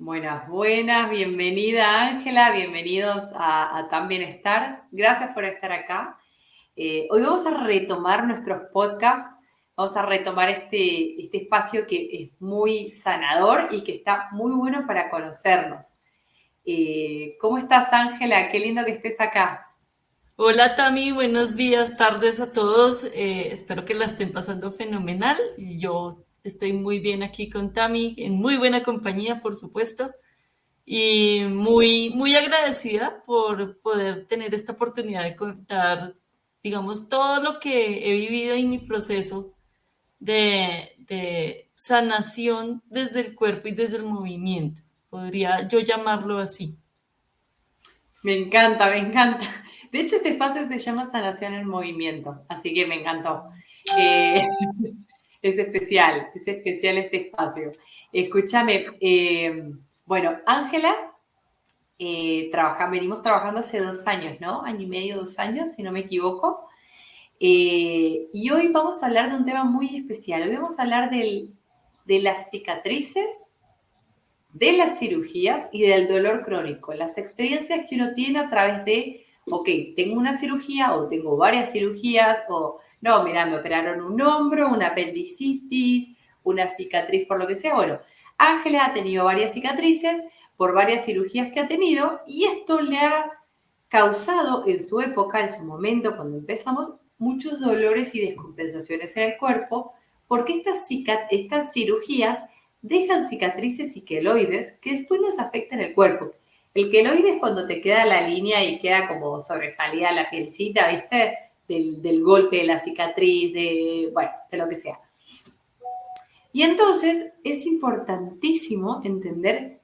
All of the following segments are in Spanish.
Buenas, buenas, bienvenida Ángela, bienvenidos a Tan Bienestar. Gracias por estar acá. Hoy vamos a retomar nuestros podcasts, vamos a retomar este espacio que es muy sanador y que está muy bueno para conocernos. ¿Cómo estás, Ángela? Qué lindo que estés acá. Hola Tami, buenos días, tardes a todos. Espero que la estén pasando fenomenal. Yo estoy muy bien aquí con Tami, en muy buena compañía, por supuesto, y muy agradecida por poder tener esta oportunidad de contar, digamos, todo lo que he vivido en mi proceso de sanación desde el cuerpo y desde el movimiento. Podría yo llamarlo así. Me encanta, me encanta. De hecho, este espacio se llama Sanación en Movimiento, así que me encantó. Eh, es especial este espacio. Escúchame, bueno, Ángela, venimos trabajando hace 2 años, ¿no? Año y medio, 2 años, si no me equivoco. Y hoy vamos a hablar de un tema muy especial. Hoy vamos a hablar de las cicatrices, de las cirugías y del dolor crónico. Las experiencias que uno tiene a través de, ok, tengo una cirugía o tengo varias cirugías o, no, mira, me operaron un hombro, una apendicitis, una cicatriz por lo que sea. Bueno, Ángela ha tenido varias cicatrices por varias cirugías que ha tenido y esto le ha causado en su época, en su momento, cuando empezamos, muchos dolores y descompensaciones en el cuerpo, porque estas cirugías dejan cicatrices y queloides que después nos afectan el cuerpo. El queloide es cuando te queda la línea y queda como sobresalida la pielcita, ¿viste? Del golpe, de la cicatriz, bueno, de lo que sea. Y entonces es importantísimo entender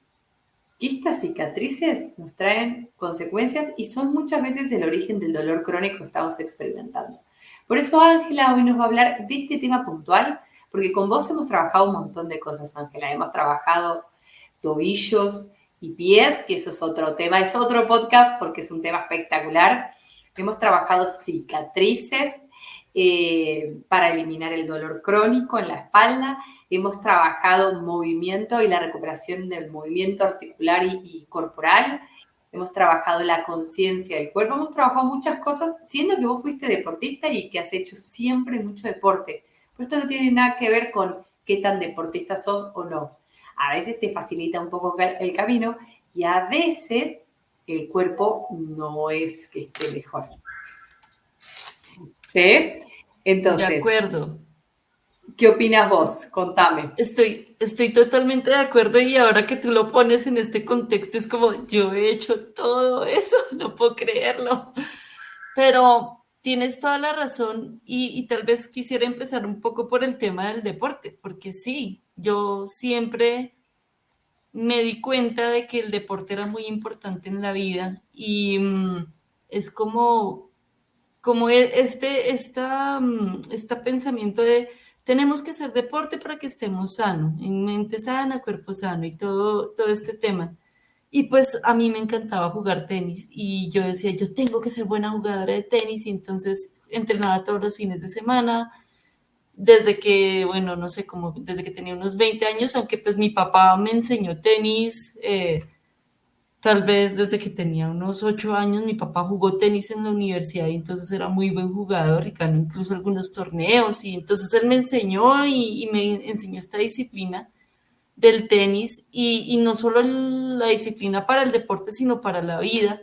que estas cicatrices nos traen consecuencias y son muchas veces el origen del dolor crónico que estamos experimentando. Por eso Ángela hoy nos va a hablar de este tema puntual, porque con vos hemos trabajado un montón de cosas, Ángela. Hemos trabajado tobillos y pies, que eso es otro tema, es otro podcast porque es un tema espectacular. Hemos trabajado cicatrices para eliminar el dolor crónico en la espalda. Hemos trabajado movimiento y la recuperación del movimiento articular y corporal. Hemos trabajado la conciencia del cuerpo. Hemos trabajado muchas cosas, siendo que vos fuiste deportista y que has hecho siempre mucho deporte. Pero esto no tiene nada que ver con qué tan deportista sos o no. A veces te facilita un poco el camino y a veces el cuerpo no es que esté mejor. ¿Sí? De Entonces, acuerdo. ¿qué opinas vos? Contame. Estoy totalmente de acuerdo y ahora que tú lo pones en este contexto es como yo he hecho todo eso, no puedo creerlo. Pero tienes toda la razón y tal vez quisiera empezar un poco por el tema del deporte, porque sí, yo siempre me di cuenta de que el deporte era muy importante en la vida y es como este pensamiento de tenemos que hacer deporte para que estemos sanos, en mente sana, cuerpo sano y todo este tema. Y pues a mí me encantaba jugar tenis y yo decía, yo tengo que ser buena jugadora de tenis y entonces entrenaba todos los fines de semana, desde que, bueno, no sé, como desde que tenía unos 20 años, aunque pues mi papá me enseñó tenis. Tal vez desde que tenía unos 8 años, mi papá jugó tenis en la universidad y entonces era muy buen jugador y ganó incluso algunos torneos y entonces él me enseñó y me enseñó esta disciplina del tenis y no solo la disciplina para el deporte, sino para la vida.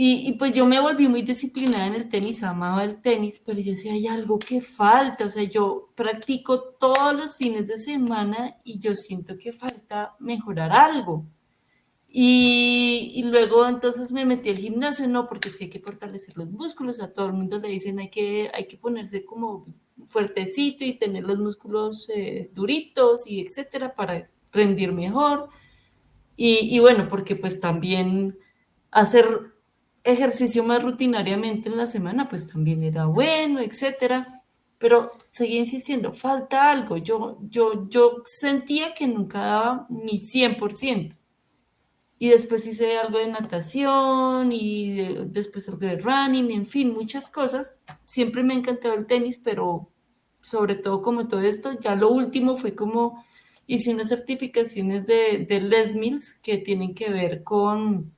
Y pues yo me volví muy disciplinada en el tenis, amaba el tenis, pero yo decía, hay algo que falta, o sea, yo practico todos los fines de semana y yo siento que falta mejorar algo. Y luego entonces me metí al gimnasio, no, porque es que hay que fortalecer los músculos, a todo el mundo le dicen hay que ponerse como fuertecito y tener los músculos duritos y etcétera para rendir mejor. Y bueno, porque pues también hacer ejercicio más rutinariamente en la semana, pues también era bueno, etcétera. Pero seguía insistiendo, falta algo. Yo sentía que nunca daba mi 100%. Y después hice algo de natación y después algo de running, en fin, muchas cosas. Siempre me ha encantado el tenis, pero sobre todo como todo esto, ya lo último fue como hice unas certificaciones de Les Mills que tienen que ver con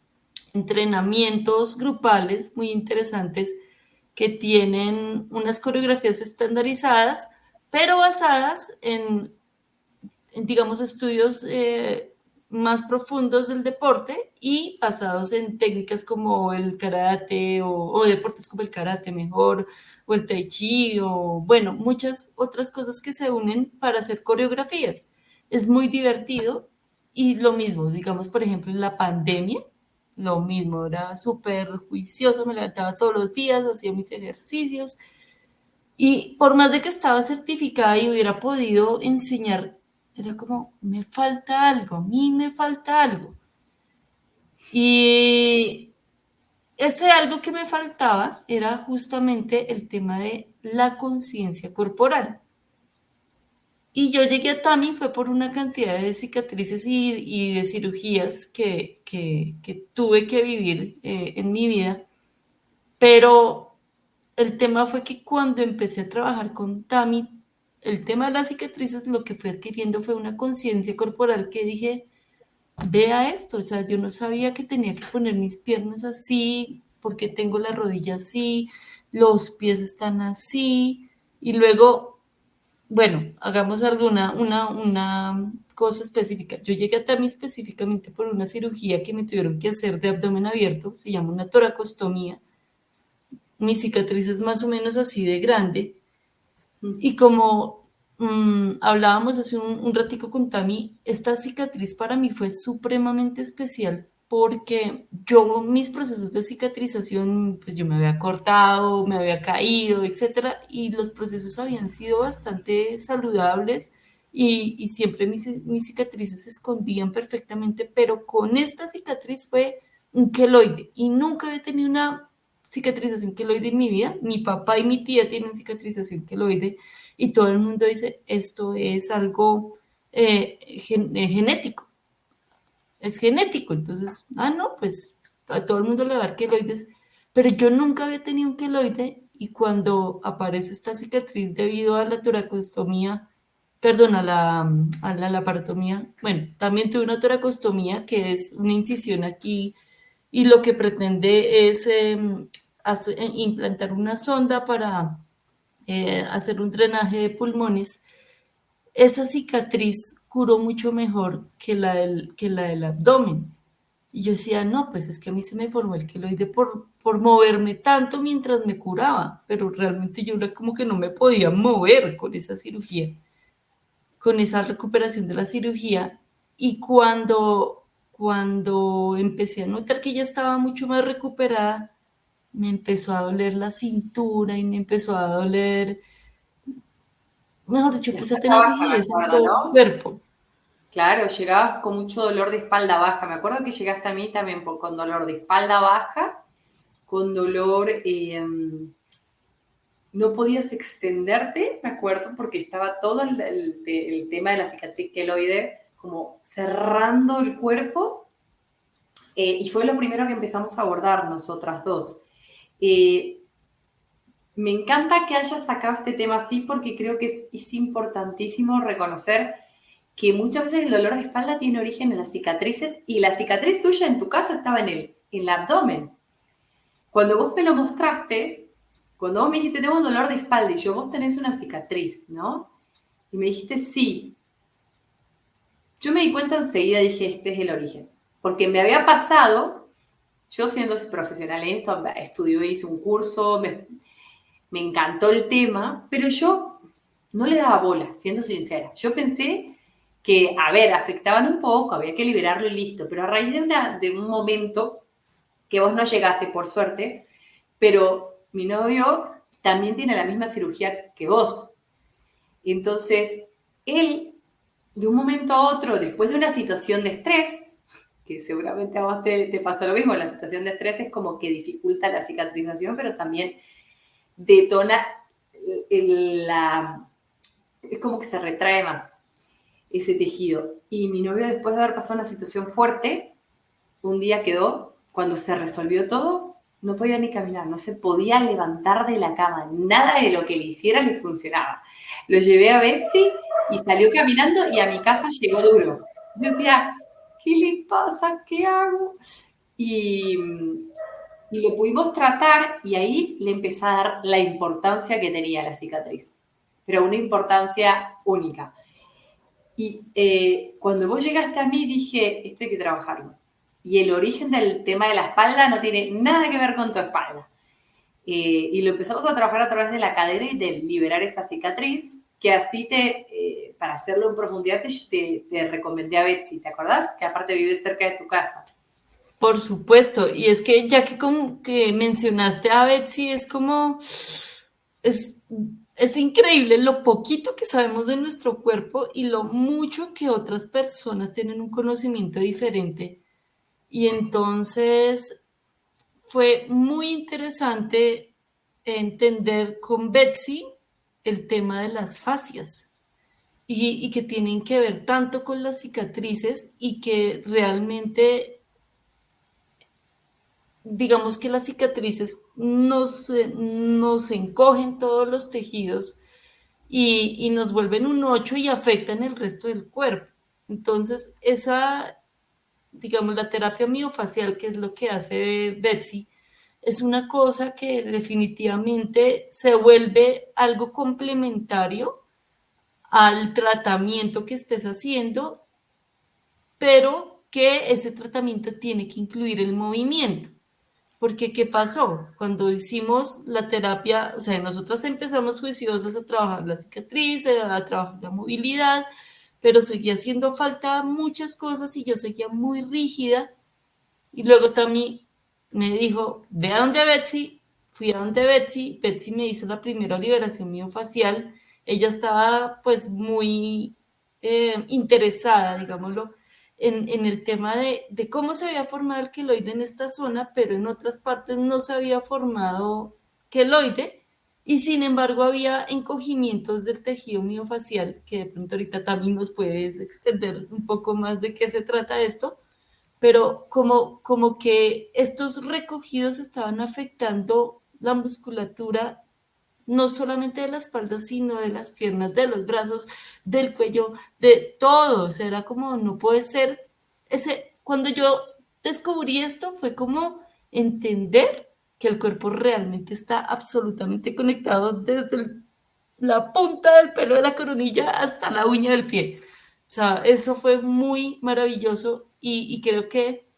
entrenamientos grupales muy interesantes que tienen unas coreografías estandarizadas, pero basadas en digamos, estudios más profundos del deporte y basados en técnicas como el karate o deportes como el karate mejor, o el tai chi, o bueno, muchas otras cosas que se unen para hacer coreografías. Es muy divertido y lo mismo, digamos, por ejemplo, en la pandemia, lo mismo, era súper juicioso, me levantaba todos los días, hacía mis ejercicios y por más de que estaba certificada y hubiera podido enseñar, era como, me falta algo, a mí me falta algo. Y ese algo que me faltaba era justamente el tema de la conciencia corporal. Y yo llegué a Tami fue por una cantidad de cicatrices y de cirugías que tuve que vivir en mi vida, pero el tema fue que cuando empecé a trabajar con Tami, el tema de las cicatrices lo que fui adquiriendo fue una conciencia corporal que dije, vea esto, o sea, yo no sabía que tenía que poner mis piernas así, porque tengo la rodilla así, los pies están así, y luego, bueno, hagamos una cosa específica. Yo llegué a Tami específicamente por una cirugía que me tuvieron que hacer de abdomen abierto, se llama una toracostomía. Mi cicatriz es más o menos así de grande, y como hablábamos hace un ratico con Tami, esta cicatriz para mí fue supremamente especial porque yo mis procesos de cicatrización, pues yo me había cortado, me había caído, etcétera, y los procesos habían sido bastante saludables y siempre mis cicatrices se escondían perfectamente, pero con esta cicatriz fue un queloide y nunca había tenido una cicatrización queloide en mi vida. Mi papá y mi tía tienen cicatrización queloide y todo el mundo dice, esto es algo genético, es genético. Entonces, no, pues a todo el mundo le va a dar queloides, pero yo nunca había tenido un queloide y cuando aparece esta cicatriz debido a la toracostomía, perdón, a la laparotomía, bueno, también tuve una toracostomía que es una incisión aquí y lo que pretende es implantar una sonda para hacer un drenaje de pulmones. Esa cicatriz curó mucho mejor que la del abdomen. Y yo decía, no, pues es que a mí se me formó el queloide por moverme tanto mientras me curaba, pero realmente yo era como que no me podía mover con esa cirugía, con esa recuperación de la cirugía. Y cuando empecé a notar que ya estaba mucho más recuperada, me empezó a doler la cintura y me empezó a doler, mejor dicho, La empecé a espalda tener baja, me rigidez en acuerdo, todo el ¿no? cuerpo. Claro, llegabas con mucho dolor de espalda baja. Me acuerdo que llegaste a mí también con dolor de espalda baja, con dolor, no podías extenderte, me acuerdo, porque estaba todo el tema de la cicatriz queloide como cerrando el cuerpo, y fue lo primero que empezamos a abordar nosotras dos. Me encanta que hayas sacado este tema así porque creo que es importantísimo reconocer que muchas veces el dolor de espalda tiene origen en las cicatrices y la cicatriz tuya en tu caso estaba en el abdomen. Cuando vos me lo mostraste, cuando vos me dijiste tengo un dolor de espalda y yo vos tenés una cicatriz, ¿no? Y me dijiste sí. Yo me di cuenta enseguida, dije este es el origen. Porque me había pasado, yo siendo profesional en esto, estudié, hice un curso, me encantó el tema, pero yo no le daba bola, siendo sincera. Yo pensé que, a ver, afectaban un poco, había que liberarlo y listo, pero a raíz de un momento que vos no llegaste, por suerte, pero mi novio también tiene la misma cirugía que vos. Entonces, él, de un momento a otro, después de una situación de estrés, que seguramente a vos te pasó lo mismo, la situación de estrés es como que dificulta la cicatrización, pero también detona es como que se retrae más ese tejido. Y mi novio, después de haber pasado una situación fuerte, un día quedó, cuando se resolvió todo, no podía ni caminar, no se podía levantar de la cama, nada de lo que le hiciera le funcionaba. Lo llevé a Betsy y salió caminando y a mi casa llegó duro. Yo decía, ¿qué le pasa? ¿Qué hago? Y, y lo pudimos tratar y ahí le empecé a dar la importancia que tenía la cicatriz, pero una importancia única. Y cuando vos llegaste a mí dije, esto hay que trabajarlo. Y el origen del tema de la espalda no tiene nada que ver con tu espalda. Y lo empezamos a trabajar a través de la cadera y de liberar esa cicatriz, que así para hacerlo en profundidad te recomendé a Betsy, ¿te acordás? Que aparte vive cerca de tu casa. Por supuesto, y es que ya que, como que mencionaste a Betsy, es como, es increíble lo poquito que sabemos de nuestro cuerpo y lo mucho que otras personas tienen un conocimiento diferente. Y entonces fue muy interesante entender con Betsy el tema de las fascias y que tienen que ver tanto con las cicatrices y que realmente digamos que las cicatrices nos encogen todos los tejidos y nos vuelven un 8 y afectan el resto del cuerpo. Entonces, digamos, la terapia miofacial, que es lo que hace Betsy, es una cosa que definitivamente se vuelve algo complementario al tratamiento que estés haciendo, pero que ese tratamiento tiene que incluir el movimiento. Porque, ¿qué pasó? Cuando hicimos la terapia, o sea, nosotras empezamos juiciosas a trabajar la cicatriz, a trabajar la movilidad, pero seguía haciendo falta muchas cosas y yo seguía muy rígida. Y luego también me dijo, ve a donde Betsy, fui a donde Betsy, Betsy me hizo la primera liberación miofacial, ella estaba pues muy interesada, digámoslo, en el tema de cómo se había formado el queloide en esta zona, pero en otras partes no se había formado queloide y sin embargo había encogimientos del tejido miofacial, que de pronto ahorita también nos puedes extender un poco más de qué se trata esto, pero como que estos recogidos estaban afectando la musculatura no solamente de la espalda, sino de las piernas, de los brazos, del cuello, de todo. O sea, era como, no puede ser. Cuando yo descubrí esto, fue como entender que el cuerpo realmente está absolutamente conectado desde la punta del pelo de la coronilla hasta la uña del pie. O sea, eso fue muy maravilloso y creo que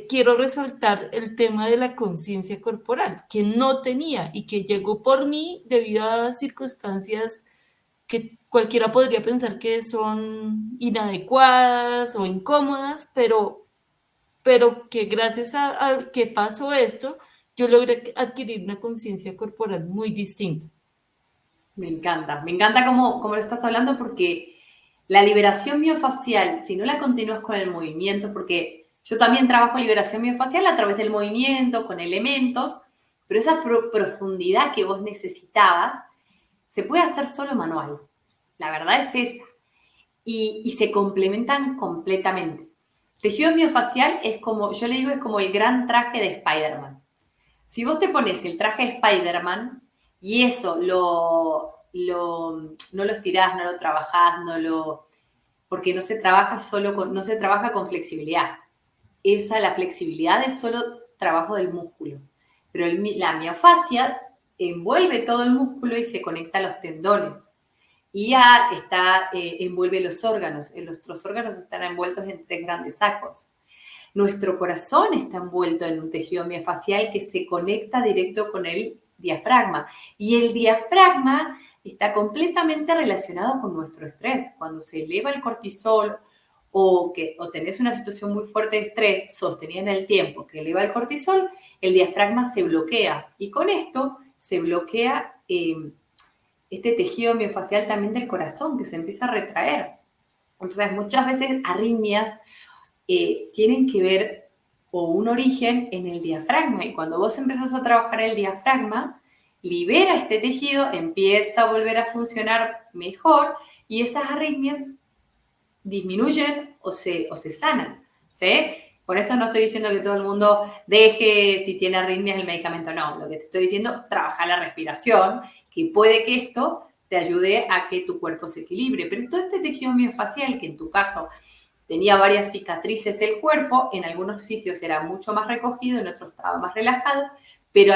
quiero resaltar el tema de la conciencia corporal, que no tenía y que llegó por mí debido a circunstancias que cualquiera podría pensar que son inadecuadas o incómodas, pero que gracias a que pasó esto, yo logré adquirir una conciencia corporal muy distinta. Me encanta cómo lo estás hablando porque la liberación miofacial, si no la continúas con el movimiento, porque yo también trabajo liberación miofacial a través del movimiento, con elementos, pero esa profundidad que vos necesitabas se puede hacer solo manual. La verdad es esa. Y se complementan completamente. Tejido miofacial es como, yo le digo, es como el gran traje de Spider-Man. Si vos te pones el traje de Spider-Man y eso no lo estirás, no lo trabajás, porque no se trabaja no se trabaja con flexibilidad. La flexibilidad es solo trabajo del músculo. Pero la miofascia envuelve todo el músculo y se conecta a los tendones. Y ya envuelve los órganos. Nuestros órganos están envueltos en 3 grandes sacos. Nuestro corazón está envuelto en un tejido miofacial que se conecta directo con el diafragma. Y el diafragma está completamente relacionado con nuestro estrés. Cuando se eleva el cortisol o tenés una situación muy fuerte de estrés sostenida en el tiempo que eleva el cortisol, el diafragma se bloquea. Y con esto se bloquea este tejido miofacial también del corazón, que se empieza a retraer. Entonces, muchas veces arritmias tienen que ver o un origen en el diafragma. Y cuando vos empezás a trabajar el diafragma, libera este tejido, empieza a volver a funcionar mejor y esas arritmias disminuyen o se sanan. ¿Sí? Por esto no estoy diciendo que todo el mundo deje, si tiene arritmias, el medicamento. No, lo que te estoy diciendo, trabaja la respiración, que puede que esto te ayude a que tu cuerpo se equilibre. Pero todo este tejido miofascial, que en tu caso tenía varias cicatrices el cuerpo, en algunos sitios era mucho más recogido, en otros estaba más relajado, pero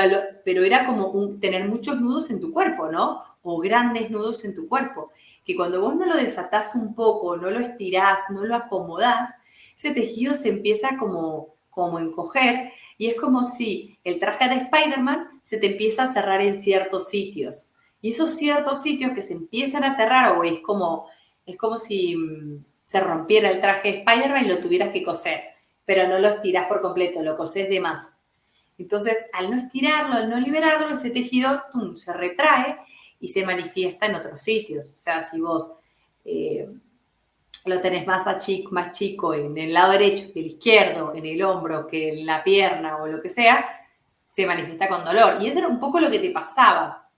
era como tener muchos nudos en tu cuerpo, ¿no? O grandes nudos en tu cuerpo, que cuando vos no lo desatás un poco, no lo estirás, no lo acomodás, ese tejido se empieza como a encoger y es como si el traje de Spider-Man se te empieza a cerrar en ciertos sitios. Y esos ciertos sitios que se empiezan a cerrar, o es como si se rompiera el traje de Spider-Man y lo tuvieras que coser, pero no lo estirás por completo, lo cosés de más. Entonces, al no estirarlo, al no liberarlo, ese tejido se retrae y se manifiesta en otros sitios. O sea, si vos lo tenés más chico en el lado derecho que el izquierdo, en el hombro que en la pierna o lo que sea, se manifiesta con dolor. Y eso era un poco lo que te pasaba.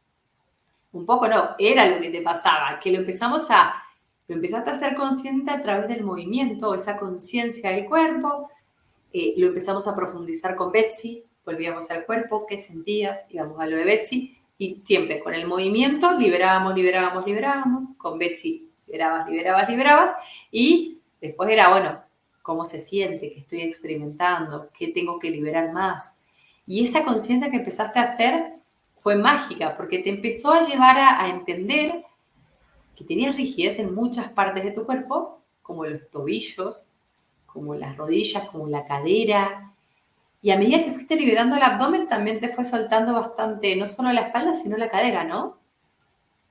Un poco no, era lo que te pasaba, que lo empezaste a ser consciente a través del movimiento, esa conciencia del cuerpo, lo empezamos a profundizar con Betsy, volvíamos al cuerpo, qué sentías, íbamos a lo de Betsy, y siempre con el movimiento liberábamos, con Betsy liberabas, y después era, bueno, ¿cómo se siente? ¿Qué estoy experimentando? ¿Qué tengo que liberar más? Y esa conciencia que empezaste a hacer fue mágica, porque te empezó a llevar a entender que tenías rigidez en muchas partes de tu cuerpo, como los tobillos, como las rodillas, como la cadera. Y a medida que fuiste liberando el abdomen, también te fue soltando bastante, no solo la espalda, sino la cadera, ¿no?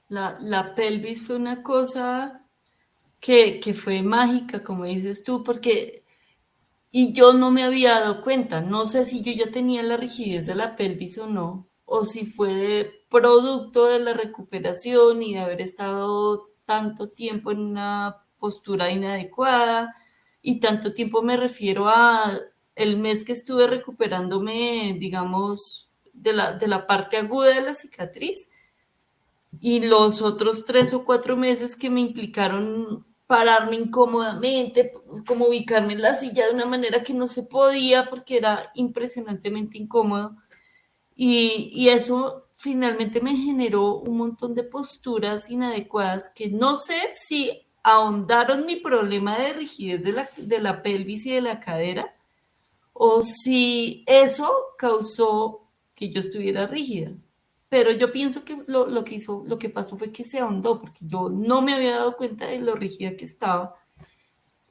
La pelvis fue una cosa que fue mágica, como dices tú, porque, y yo no me había dado cuenta, no sé si yo ya tenía la rigidez de la pelvis o no, o si fue producto de la recuperación y de haber estado tanto tiempo en una postura inadecuada, y tanto tiempo me refiero a el mes que estuve recuperándome, digamos, de la parte aguda de la cicatriz, y los otros 3 o 4 meses que me implicaron pararme incómodamente, como ubicarme en la silla de una manera que no se podía porque era impresionantemente incómodo. Y eso finalmente me generó un montón de posturas inadecuadas que no sé si ahondaron mi problema de rigidez de la pelvis y de la cadera, o si eso causó que yo estuviera rígida. Pero yo pienso que lo que pasó fue que se ahondó, porque yo no me había dado cuenta de lo rígida que estaba.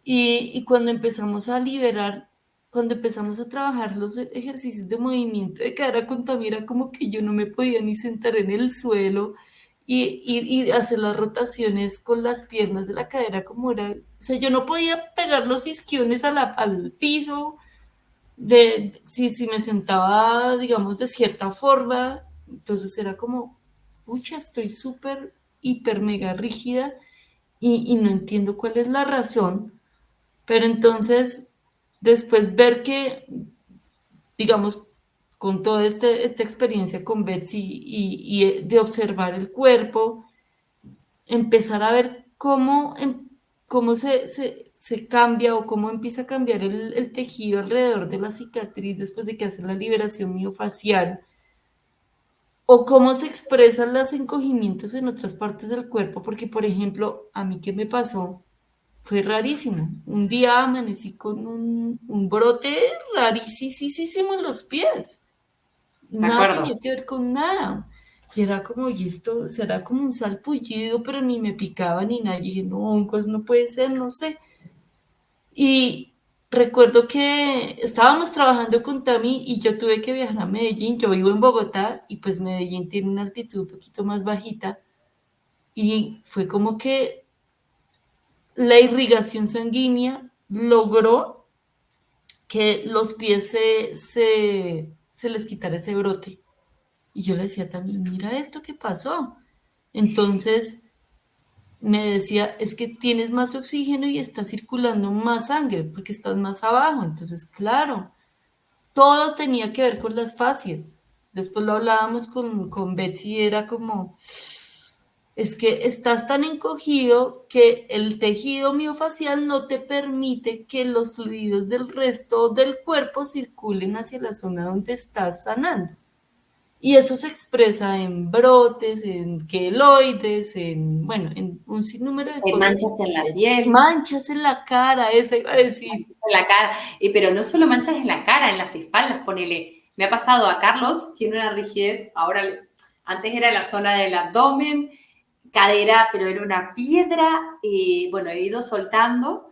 Y cuando empezamos a liberar, cuando empezamos a trabajar los ejercicios de movimiento de cadera con Tamira, como que yo no me podía ni sentar en el suelo y hacer las rotaciones con las piernas de la cadera como era. O sea, yo no podía pegar los isquiones al piso, si me sentaba, digamos, de cierta forma. Entonces era como, pucha, estoy súper, hiper, mega rígida y no entiendo cuál es la razón. Pero entonces, después ver que, digamos, con toda esta experiencia con Betsy y de observar el cuerpo, empezar a ver cómo se cambia o cómo empieza a cambiar el tejido alrededor de la cicatriz después de que hace la liberación miofacial, o cómo se expresan los encogimientos en otras partes del cuerpo, porque, por ejemplo, a mí, ¿qué me pasó? Fue rarísimo. Un día amanecí con un brote rarísimo en los pies. De Nada tenía acuerdo. que ver con nada. Y era como, y esto será como un salpullido, pero ni me picaba ni nada. Y dije, no, pues no puede ser, no sé. Y recuerdo que estábamos trabajando con Tami y yo tuve que viajar a Medellín. Yo vivo en Bogotá y pues Medellín tiene una altitud un poquito más bajita. Y fue como que la irrigación sanguínea logró que los pies se les quitara ese brote. Y yo le decía también, mira esto que pasó. Entonces me decía, es que tienes más oxígeno y está circulando más sangre porque estás más abajo. Entonces, claro, todo tenía que ver con las fascias. Después lo hablábamos con Betsy y era como, es que estás tan encogido que el tejido miofacial no te permite que los fluidos del resto del cuerpo circulen hacia la zona donde estás sanando. Y eso se expresa en brotes, en queloides, bueno, en un sinnúmero de Hay cosas. manchas en la piel, Manchas en la cara, eso iba a decir. en la cara, pero no solo manchas en la cara, en las espaldas, ponele. Me ha pasado a Carlos, tiene una rigidez, ahora, antes era la zona del abdomen, cadera, pero era una piedra, bueno, he ido soltando.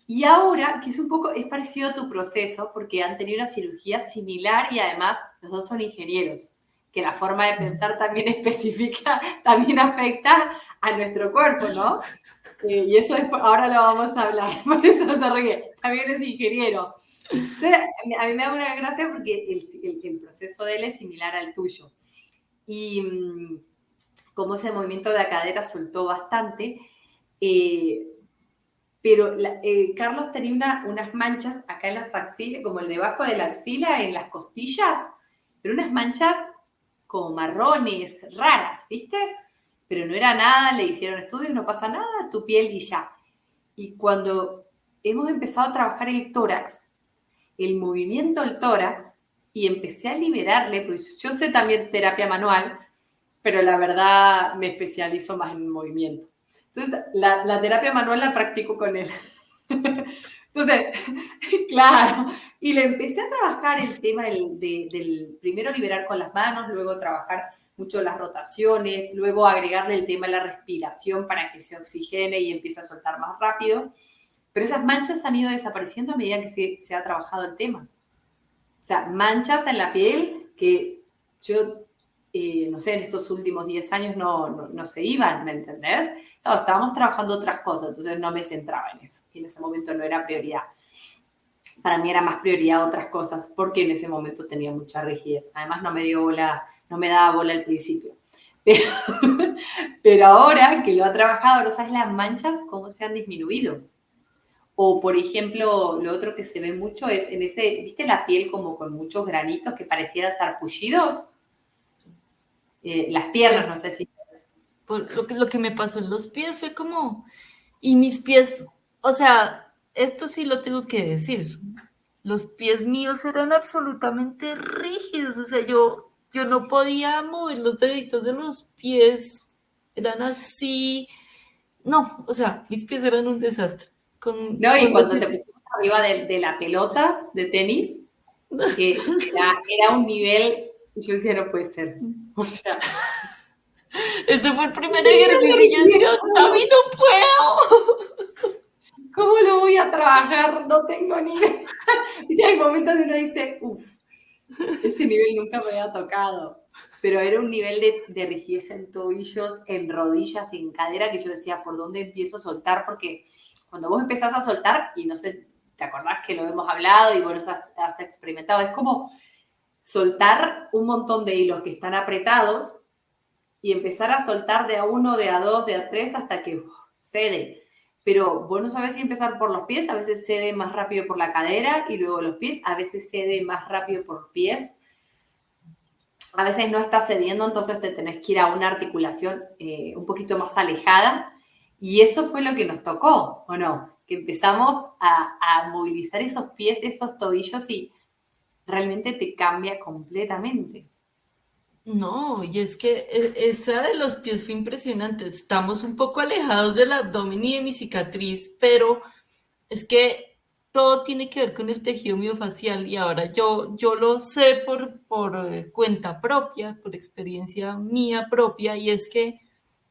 Y ahora, que es un poco, es parecido a tu proceso, porque han tenido una cirugía similar y además los dos son ingenieros, que la forma de pensar también específica, también afecta a nuestro cuerpo, ¿no? Y eso ahora lo vamos a hablar, por eso se ríe, también es ingeniero. Entonces, a mí me da una gracia porque el proceso de él es similar al tuyo. Y como ese movimiento de la cadera soltó bastante, eh, pero Carlos tenía unas manchas acá en las axilas, como el debajo de la axila, en las costillas, pero unas manchas como marrones, raras, ¿viste? Pero no era nada, le hicieron estudios, no pasa nada, tu piel y ya. Y cuando hemos empezado a trabajar el tórax, el movimiento del tórax, y empecé a liberarle, pues yo sé también terapia manual, pero la verdad me especializo más en movimiento. Entonces, la terapia manual la practico con él. Entonces, claro, y le empecé a trabajar el tema del primero liberar con las manos, luego trabajar mucho las rotaciones, luego agregarle el tema de la respiración para que se oxigene y empiece a soltar más rápido. Pero esas manchas han ido desapareciendo a medida que se ha trabajado el tema. O sea, manchas en la piel que yo, no sé, en estos últimos 10 años no se iban, ¿me entendés? Claro, estábamos trabajando otras cosas, entonces no me centraba en eso. Y en ese momento no era prioridad. Para mí era más prioridad otras cosas, porque en ese momento tenía mucha rigidez. Además no me dio bola, no me daba bola al principio. Pero, pero ahora que lo ha trabajado, no sabes las manchas cómo se han disminuido. O, por ejemplo, lo otro que se ve mucho es en ese, ¿viste la piel como con muchos granitos que parecieran sarpullidos? Las piernas, Pues, no sé si... lo que me pasó en los pies fue como, y mis pies, o sea, esto sí lo tengo que decir, los pies míos eran absolutamente rígidos, o sea, yo no podía mover los deditos de los pies, eran así, no, o sea, mis pies eran un desastre. No, y Con cuando te decir, pusimos arriba de las pelotas de tenis, era un nivel, yo decía, no puede ser. O sea, ese fue el primer ejercicio y yo decía, David, no puedo. ¿cómo lo voy a trabajar? No tengo ni idea. Y hay momentos donde uno dice, uff, este nivel nunca me había tocado. Pero era un nivel de rigidez en tobillos, en rodillas, en cadera, que yo decía, ¿por dónde empiezo a soltar? Porque cuando vos empezás a soltar, y no sé, te acordás que lo hemos hablado y vos has experimentado, es como soltar un montón de hilos que están apretados y empezar a soltar de a uno, de a dos, de a tres, hasta que cede. Pero vos no sabés si empezar por los pies, a veces cede más rápido por la cadera y luego los pies, a veces cede más rápido por pies, a veces no está cediendo, entonces te tenés que ir a una articulación un poquito más alejada. Y eso fue lo que nos tocó, ¿o no? Que empezamos a movilizar esos pies, esos tobillos y realmente te cambia completamente. No, y es que esa de los pies fue impresionante. Estamos un poco alejados del abdomen y de mi cicatriz, pero es que todo tiene que ver con el tejido miofacial y ahora yo lo sé por cuenta propia, por experiencia mía propia, y es que,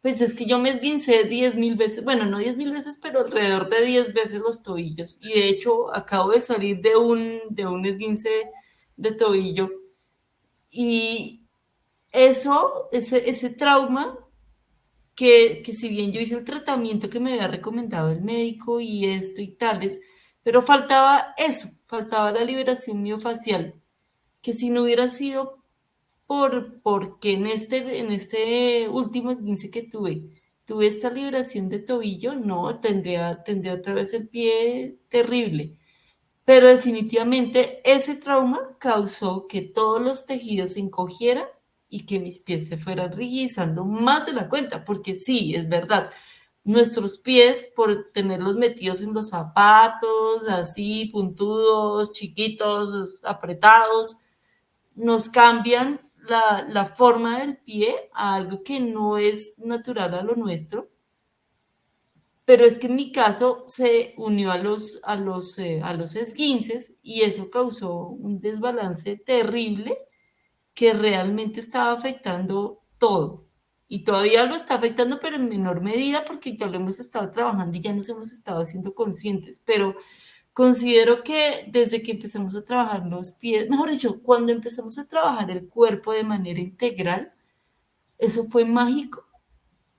pues es que yo me esguincé 10.000 veces, bueno, no 10.000 veces, pero alrededor de 10 veces los tobillos. Y de hecho acabo de salir de un esguince de tobillo. Y ese trauma, que si bien yo hice el tratamiento que me había recomendado el médico y esto y tales, pero faltaba eso, faltaba la liberación miofacial, que si no hubiera sido porque en este último esguince que tuve esta liberación de tobillo, no, tendría otra vez el pie terrible. Pero definitivamente ese trauma causó que todos los tejidos se encogieran y que mis pies se fueran rigidizando más de la cuenta, porque sí, es verdad, nuestros pies, por tenerlos metidos en los zapatos, así, puntudos, chiquitos, apretados, nos cambian la forma del pie a algo que no es natural a lo nuestro, pero es que en mi caso se unió a los esguinces y eso causó un desbalance terrible que realmente estaba afectando todo. Y todavía lo está afectando, pero en menor medida porque ya lo hemos estado trabajando y ya nos hemos estado haciendo conscientes. Pero considero que desde que empezamos a trabajar los pies, mejor dicho, cuando empezamos a trabajar el cuerpo de manera integral, eso fue mágico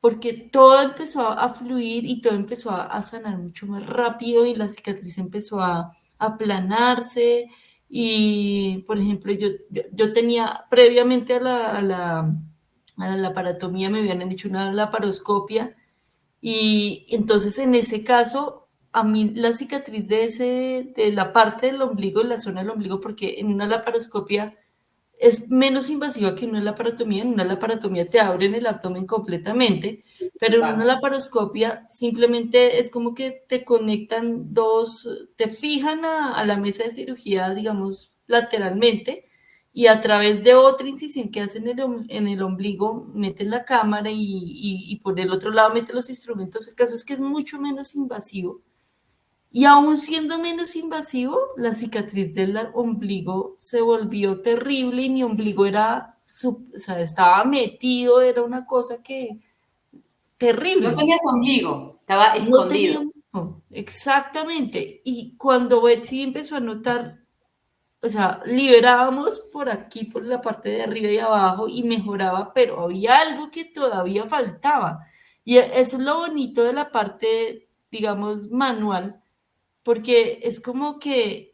porque todo empezó a fluir y todo empezó a sanar mucho más rápido y la cicatriz empezó a aplanarse. Y, por ejemplo, yo tenía previamente a la laparotomía, me habían hecho una laparoscopia y entonces en ese caso, a mí la cicatriz de la parte del ombligo, la zona del ombligo, porque en una laparoscopia es menos invasiva que una laparotomía. En una laparotomía te abren el abdomen completamente, pero en una Total. laparoscopia simplemente es como que te conectan dos, te fijan a la mesa de cirugía, digamos, lateralmente, y a través de otra incisión que hacen en el ombligo, meten la cámara y por el otro lado meten los instrumentos. El caso es que es mucho menos invasivo y aún siendo menos invasivo, la cicatriz del ombligo se volvió terrible y mi ombligo era, o sea, estaba metido, era una cosa que No terrible. tenías ombligo, estaba No escondido. tenía, no, exactamente. Y cuando Betsy empezó a notar, o sea, liberábamos por aquí, por la parte de arriba y abajo y mejoraba, pero había algo que todavía faltaba. Y eso es lo bonito de la parte, digamos, manual, porque es como que,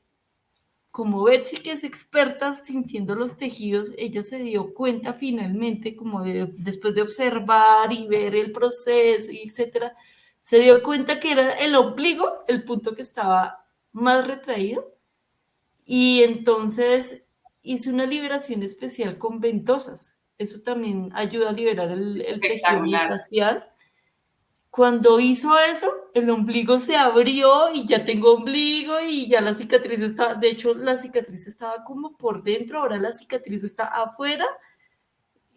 como Betsy, que es experta sintiendo los tejidos, ella se dio cuenta finalmente, como después de observar y ver el proceso, y etcétera, se dio cuenta que era el ombligo el punto que estaba más retraído y entonces hice una liberación especial con ventosas. Eso también ayuda a liberar el tejido Espectacular. miofascial. Cuando hizo eso, el ombligo se abrió y ya tengo ombligo y ya la cicatriz está, de hecho la cicatriz estaba como por dentro, ahora la cicatriz está afuera.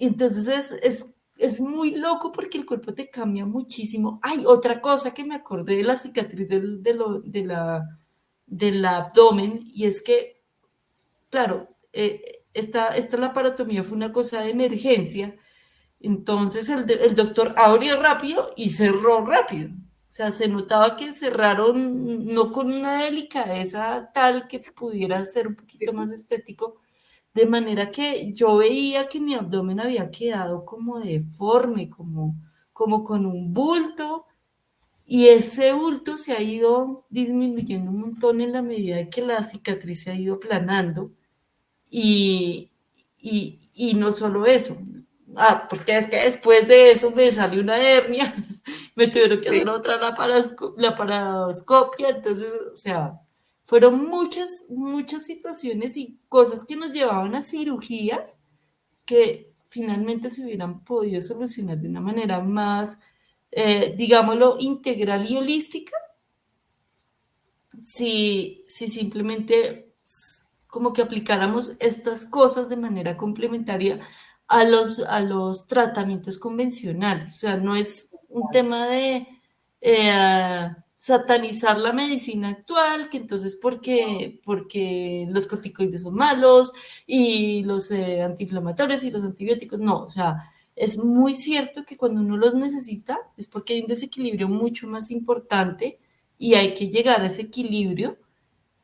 Entonces es muy loco porque el cuerpo te cambia muchísimo. Hay otra cosa que me acordé de la cicatriz del abdomen y es que, claro, esta laparotomía fue una cosa de emergencia. Entonces el doctor abrió rápido y cerró rápido. O sea, se notaba que cerraron no con una delicadeza tal que pudiera ser un poquito más estético, de manera que yo veía que mi abdomen había quedado como deforme, como con un bulto, y ese bulto se ha ido disminuyendo un montón en la medida que la cicatriz se ha ido aplanando. Y, y no solo eso, porque es que después de eso me salió una hernia, me tuvieron que hacer Sí. otra laparoscopia, entonces, o sea, fueron muchas situaciones y cosas que nos llevaban a cirugías que finalmente se hubieran podido solucionar de una manera más, digámoslo, integral y holística si simplemente como que aplicáramos estas cosas de manera complementaria a los tratamientos convencionales. O sea, no es un tema de satanizar la medicina actual, que entonces porque los corticoides son malos y los antiinflamatorios y los antibióticos, no, o sea, es muy cierto que cuando uno los necesita es porque hay un desequilibrio mucho más importante y hay que llegar a ese equilibrio,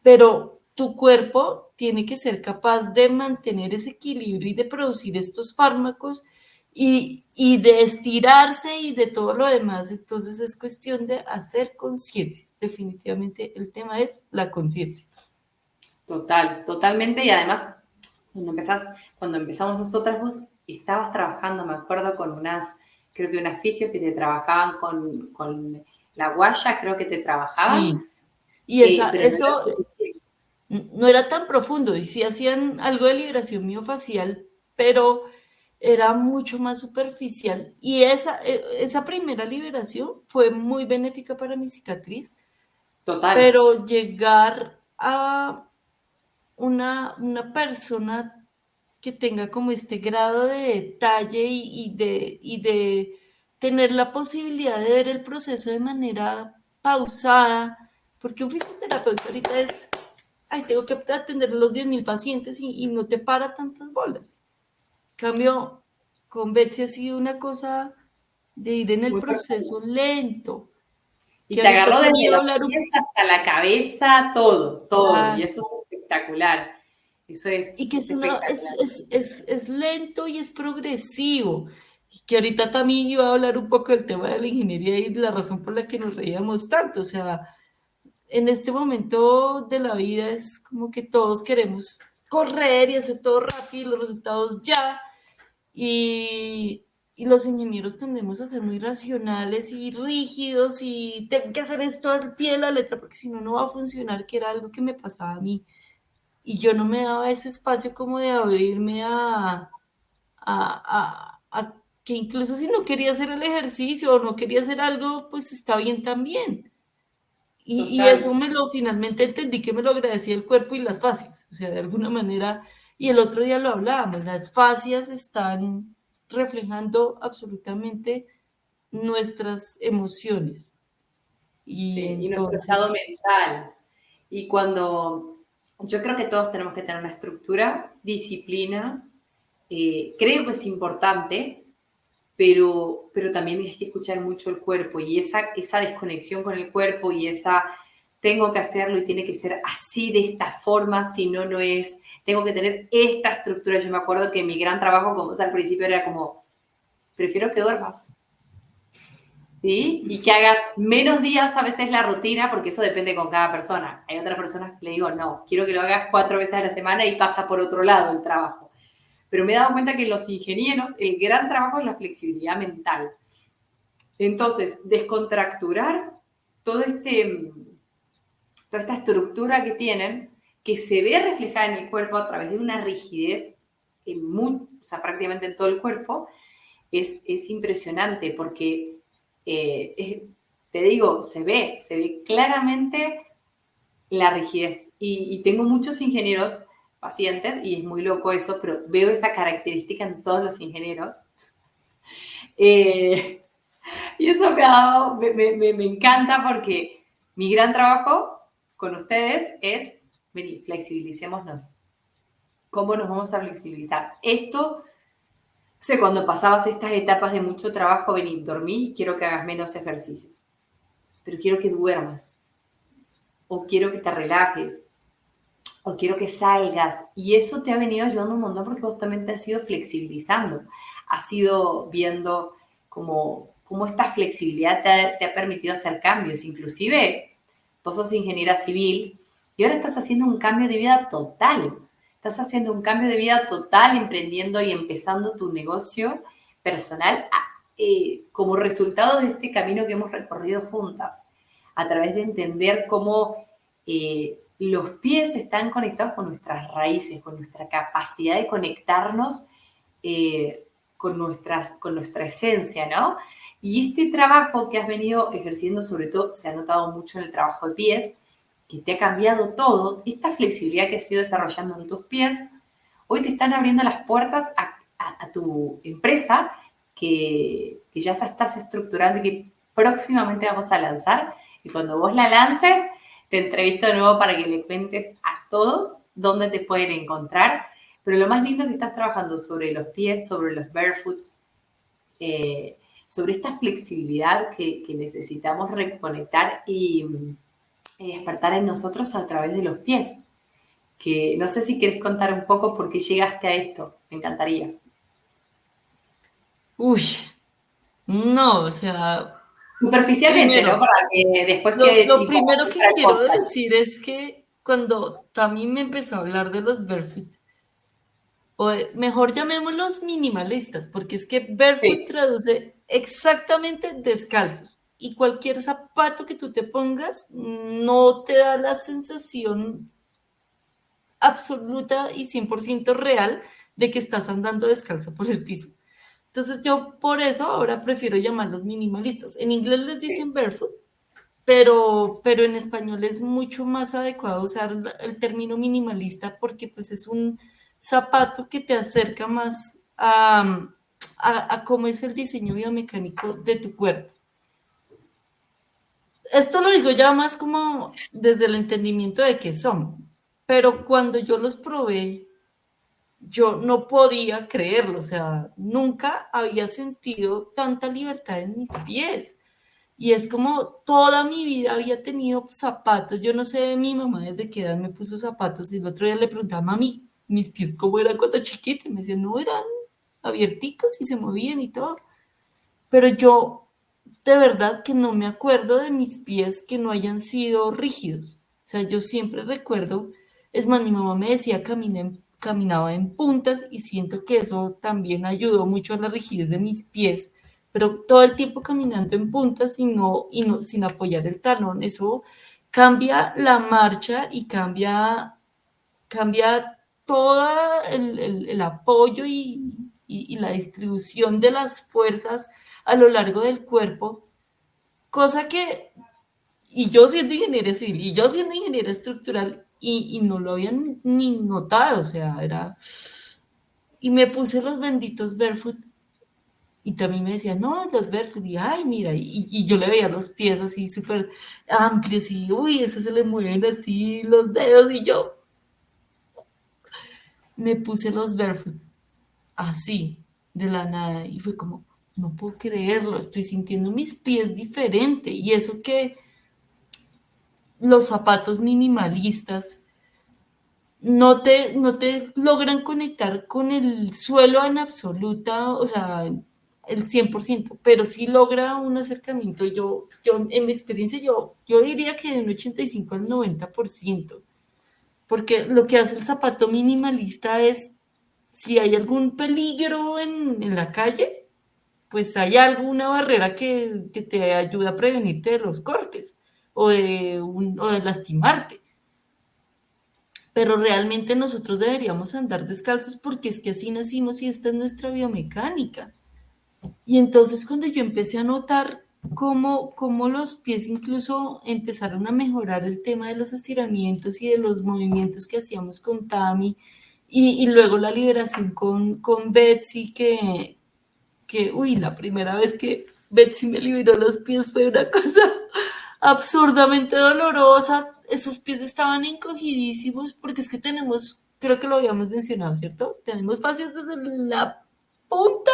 pero tu cuerpo tiene que ser capaz de mantener ese equilibrio y de producir estos fármacos y de estirarse y de todo lo demás. Entonces es cuestión de hacer conciencia. Definitivamente el tema es la conciencia. Total, totalmente. Y además, cuando empezamos nosotras, vos estabas trabajando, me acuerdo, con creo que unas fisios que te trabajaban con la guaya, creo que te trabajaban, Sí, y pero no era eso suficiente. no era tan profundo y sí hacían algo de liberación miofacial, pero era mucho más superficial. Y esa primera liberación fue muy benéfica para mi cicatriz, Total. pero llegar a una persona que tenga como este grado de detalle y de tener la posibilidad de ver el proceso de manera pausada, porque un fisioterapeuta ahorita es, ay, tengo que atender los 10.000 pacientes y no te para tantas bolas. En cambio, con Betsy ha sido una cosa de ir en el Muy proceso profundo. lento, Y que te ahorita agarró te desde iba a los hablar un pies hasta la cabeza, todo, todo. Y poco. eso es espectacular. Eso Y que es es, una, espectacular. es lento y es progresivo. Y que ahorita también iba a hablar un poco del tema de la ingeniería y de la razón por la que nos reíamos tanto. O sea, en este momento de la vida es como que todos queremos correr y hacer todo rápido, los resultados ya. Y los ingenieros tendemos a ser muy racionales y rígidos y tengo que hacer esto al pie de la letra porque si no, no va a funcionar, que era algo que me pasaba a mí y yo no me daba ese espacio como de abrirme a que incluso si no quería hacer el ejercicio o no quería hacer algo, pues está bien también. Y eso Total. finalmente entendí que me lo agradecía el cuerpo y las fascias, o sea, de alguna manera, y el otro día lo hablábamos, las fascias están reflejando absolutamente nuestras emociones. Y Sí, y nuestro estado entonces, mental. Y cuando yo creo que todos tenemos que tener una estructura, disciplina, creo que es importante, pero también hay que escuchar mucho el cuerpo y esa desconexión con el cuerpo y esa tengo que hacerlo y tiene que ser así de esta forma, si no, no es, tengo que tener esta estructura. Yo me acuerdo que mi gran trabajo, como al principio, era como, prefiero que duermas, ¿sí? Y que hagas menos días a veces la rutina, porque eso depende con cada persona. Hay otras personas que le digo, no, quiero que lo hagas 4 veces a la semana y pasa por otro lado el trabajo. Pero me he dado cuenta que los ingenieros, el gran trabajo es la flexibilidad mental. Entonces, descontracturar todo toda esta estructura que tienen, que se ve reflejada en el cuerpo a través de una rigidez o sea, prácticamente en todo el cuerpo, es impresionante porque, te digo, se ve claramente la rigidez. Y tengo muchos ingenieros pacientes, y es muy loco eso, pero veo esa característica en todos los ingenieros. Eh, y eso me encanta porque mi gran trabajo con ustedes es, vení, flexibilicémonos. ¿Cómo nos vamos a flexibilizar? Esto, sé, cuando pasabas estas etapas de mucho trabajo, vení, dormí, quiero que hagas menos ejercicios, pero quiero que duermas, o quiero que te relajes, o quiero que salgas. Y eso te ha venido ayudando un montón porque vos también te has ido flexibilizando, has ido viendo cómo esta flexibilidad te ha permitido hacer cambios. Inclusive, vos sos ingeniera civil y ahora estás haciendo un cambio de vida total. Estás haciendo un cambio de vida total, emprendiendo y empezando tu negocio personal como resultado de este camino que hemos recorrido juntas, a través de entender cómo los pies están conectados con nuestras raíces, con nuestra capacidad de conectarnos con nuestra esencia, ¿no? Y este trabajo que has venido ejerciendo, sobre todo, se ha notado mucho en el trabajo de pies, que te ha cambiado todo, esta flexibilidad que has ido desarrollando en tus pies, hoy te están abriendo las puertas a tu empresa que ya estás estructurando y que próximamente vamos a lanzar. Y cuando vos la lances, te entrevisto de nuevo para que le cuentes a todos dónde te pueden encontrar. Pero lo más lindo es que estás trabajando sobre los pies, sobre los barefoots, sobre esta flexibilidad que necesitamos reconectar y despertar en nosotros a través de los pies. Que no sé si quieres contar un poco por qué llegaste a esto. Me encantaría. uy, no, o sea, Superficialmente, ¿no? primero, Para que después quede lo primero información que para el quiero podcast. decir es que cuando también me empezó a hablar de los barefoot, mejor llamémoslos minimalistas, porque es que barefoot Sí, traduce exactamente descalzos. Y cualquier zapato que tú te pongas no te da la sensación absoluta y 100% real de que estás andando descalzo por el piso. Entonces yo por eso ahora prefiero llamarlos minimalistas. En inglés les sí. dicen barefoot, pero en español es mucho más adecuado usar el término minimalista porque pues es un zapato que te acerca más a cómo es el diseño biomecánico de tu cuerpo. Esto lo digo ya más como desde el entendimiento de qué son, pero cuando yo los probé, yo no podía creerlo, o sea, nunca había sentido tanta libertad en mis pies. Y es como toda mi vida había tenido zapatos. Yo no sé mi mamá desde qué edad me puso zapatos. Y el otro día le preguntaba, mami, mis pies cómo eran cuando chiquita. Y me decía, no, eran abierticos y se movían y todo. Pero yo de verdad que no me acuerdo de mis pies que no hayan sido rígidos. O sea, yo siempre recuerdo, es más, mi mamá me decía, caminaba en puntas y siento que eso también ayudó mucho a la rigidez de mis pies, pero todo el tiempo caminando en puntas sin apoyar el talón, eso cambia la marcha y cambia todo el apoyo y la distribución de las fuerzas a lo largo del cuerpo, cosa que, y yo siendo ingeniera civil, y yo siendo ingeniera estructural, y no lo habían ni notado, o sea, era, y me puse los benditos barefoot, y también me decían, no, los barefoot, y ay, mira, y yo le veía los pies así súper amplios, y uy, eso se le mueven así los dedos, y yo me puse los barefoot, así, de la nada, y fue como, no puedo creerlo, estoy sintiendo mis pies diferente, y eso que los zapatos minimalistas no te logran conectar con el suelo en absoluta, o sea, el 100%, pero sí logra un acercamiento, yo en mi experiencia, yo diría que de un 85 al 90%, porque lo que hace el zapato minimalista es, si hay algún peligro en la calle, pues hay alguna barrera que te ayuda a prevenirte de los cortes o de lastimarte. Pero realmente nosotros deberíamos andar descalzos porque es que así nacimos y esta es nuestra biomecánica. Y entonces cuando yo empecé a notar cómo los pies incluso empezaron a mejorar el tema de los estiramientos y de los movimientos que hacíamos con Tami y luego la liberación con Betsy, uy, la primera vez que Betsy me liberó los pies fue una cosa absurdamente dolorosa. Esos pies estaban encogidísimos porque es que tenemos, creo que lo habíamos mencionado, ¿cierto? Tenemos fascias desde la punta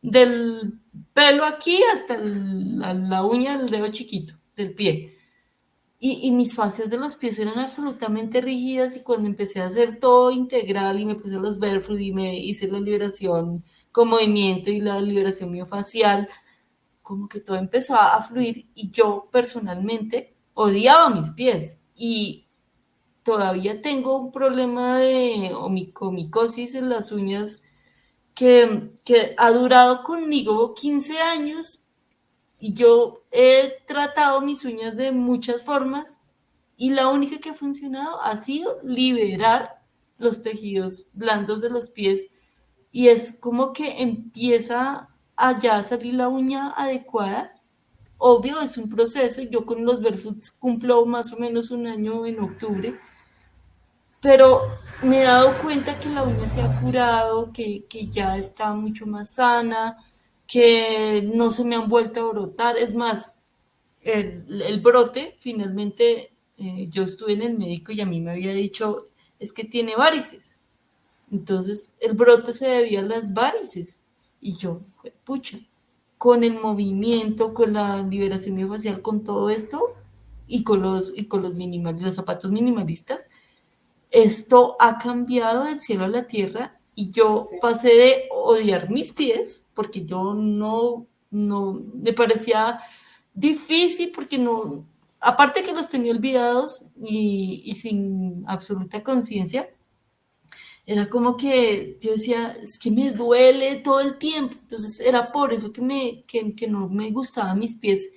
del pelo aquí hasta la uña del dedo chiquito del pie. Y mis fascias de los pies eran absolutamente rígidas y cuando empecé a hacer todo integral y me puse los barefoot y me hice la liberación con movimiento y la liberación miofacial, como que todo empezó a fluir y yo personalmente odiaba mis pies y todavía tengo un problema de omicomicosis en las uñas que ha durado conmigo 15 años y yo he tratado mis uñas de muchas formas y la única que ha funcionado ha sido liberar los tejidos blandos de los pies y es como que empieza a ya salir la uña adecuada. Obvio, es un proceso. Yo con los barefoots cumplo más o menos un año en octubre, pero me he dado cuenta que la uña se ha curado, que ya está mucho más sana, que no se me han vuelto a brotar. Es más, el brote, finalmente, yo estuve en el médico y a mí me había dicho, es que tiene varices. Entonces, el brote se debía a las varices. Y yo, pucha, con el movimiento, con la liberación miofascial, con todo esto, y con los zapatos minimalistas, esto ha cambiado del cielo a la tierra y yo Sí. pasé de odiar mis pies, porque yo no, me parecía difícil, porque no, aparte que los tenía olvidados y sin absoluta conciencia, era como que yo decía, es que me duele todo el tiempo. Entonces era por eso que no me gustaban mis pies.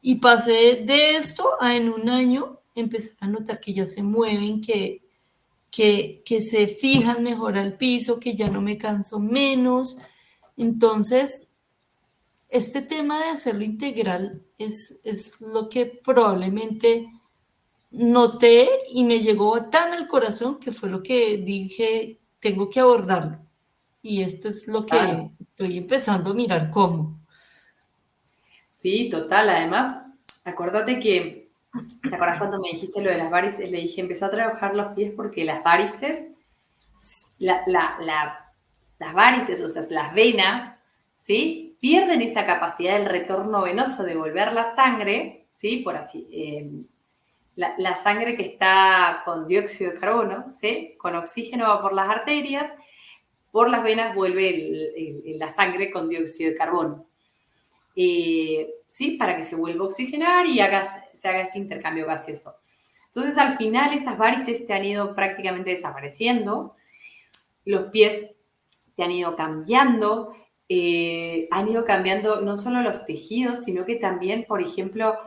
Y pasé de esto a en un año empezar a notar que ya se mueven, que se fijan mejor al piso, que ya no me canso menos. Entonces, este tema de hacerlo integral es lo que probablemente noté y me llegó tan al corazón que fue lo que dije, tengo que abordarlo. Y esto es lo Claro. que estoy empezando a mirar cómo. Sí, total. Además, acuérdate que, ¿te acordás cuando me dijiste lo de las varices? Le dije, empecé a trabajar los pies porque las varices, las varices, o sea, las venas, ¿sí? Pierden esa capacidad del retorno venoso de volver la sangre, ¿sí? Por así, la sangre que está con dióxido de carbono, ¿sí? Con oxígeno va por las arterias, por las venas vuelve la sangre con dióxido de carbono. ¿Sí? Para que se vuelva a oxigenar y se haga ese intercambio gaseoso. Entonces, al final, esas varices te han ido prácticamente desapareciendo, los pies te han ido cambiando no solo los tejidos, sino que también, por ejemplo,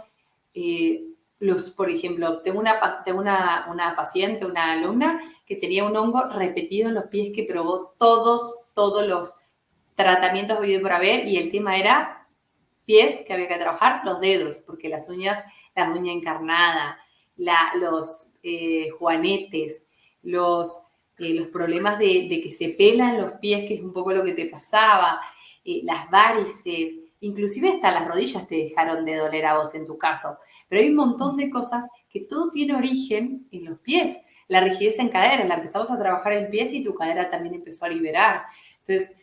tengo una paciente, una alumna, que tenía un hongo repetido en los pies que probó todos los tratamientos habido por haber, y el tema era pies que había que trabajar, los dedos, porque las uñas, la uña encarnada, los juanetes, los problemas de que se pelan los pies, que es un poco lo que te pasaba, las varices, inclusive hasta las rodillas te dejaron de doler a vos en tu caso. Pero hay un montón de cosas que todo tiene origen en los pies. La rigidez en cadera, la empezamos a trabajar en pies y tu cadera también empezó a liberar. Entonces,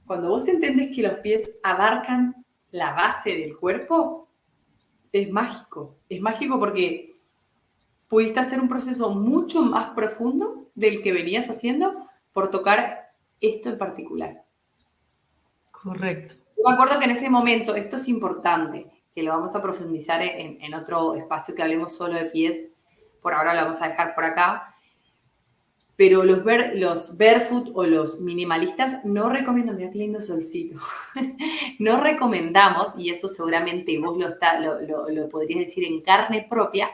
cuando vos entendés que los pies abarcan la base del cuerpo, es mágico. Es mágico porque pudiste hacer un proceso mucho más profundo del que venías haciendo por tocar esto en particular. Correcto. Yo me acuerdo que en ese momento, esto es importante, que lo vamos a profundizar en otro espacio que hablemos solo de pies, por ahora lo vamos a dejar por acá, pero los barefoot o los minimalistas no recomiendo, mira qué lindo solcito, no recomendamos, y eso seguramente vos lo podrías decir en carne propia,